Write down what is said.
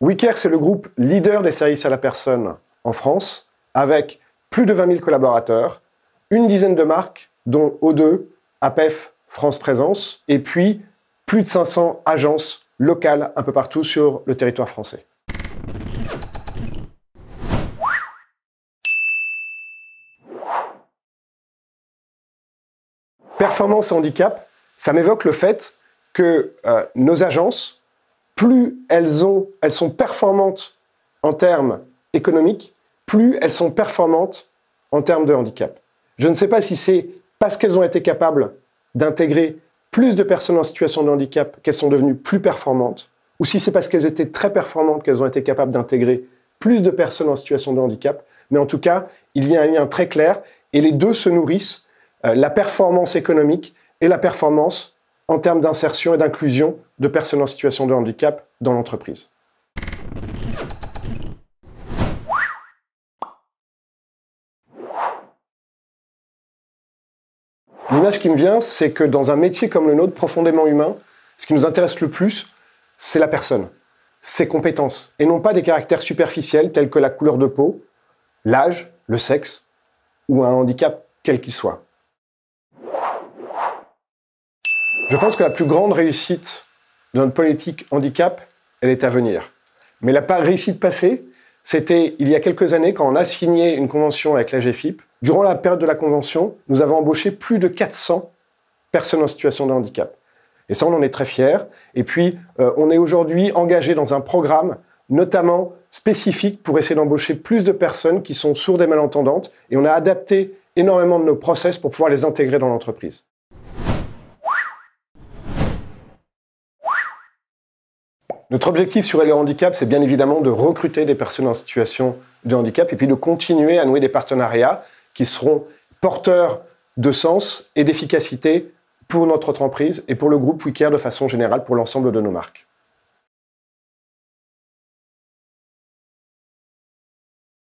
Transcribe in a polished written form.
WeCare, c'est le groupe leader des services à la personne en France, avec plus de 20 000 collaborateurs, une dizaine de marques, dont O2, APEF, France Présence, et puis plus de 500 agences locales un peu partout sur le territoire français. Performance et handicap, ça m'évoque le fait que nos agences, plus elles sont performantes en termes économiques, plus elles sont performantes en termes de handicap. Je ne sais pas si c'est parce qu'elles ont été capables d'intégrer plus de personnes en situation de handicap qu'elles sont devenues plus performantes, ou si c'est parce qu'elles étaient très performantes qu'elles ont été capables d'intégrer plus de personnes en situation de handicap. Mais en tout cas, il y a un lien très clair et les deux se nourrissent, la performance économique et la performance en termes d'insertion et d'inclusion de personnes en situation de handicap dans l'entreprise. L'image qui me vient, c'est que dans un métier comme le nôtre, profondément humain, ce qui nous intéresse le plus, c'est la personne, ses compétences, et non pas des caractères superficiels tels que la couleur de peau, l'âge, le sexe, ou un handicap quel qu'il soit. Je pense que la plus grande réussite de notre politique handicap, elle est à venir. Mais la réussite passée, c'était il y a quelques années quand on a signé une convention avec la GFIP. Durant la période de la convention, nous avons embauché plus de 400 personnes en situation de handicap. Et ça, on en est très fiers. Et puis, on est aujourd'hui engagé dans un programme, notamment spécifique, pour essayer d'embaucher plus de personnes qui sont sourdes et malentendantes. Et on a adapté énormément de nos process pour pouvoir les intégrer dans l'entreprise. Notre objectif sur le handicap, c'est bien évidemment de recruter des personnes en situation de handicap et puis de continuer à nouer des partenariats qui seront porteurs de sens et d'efficacité pour notre entreprise et pour le groupe WeCare de façon générale, pour l'ensemble de nos marques.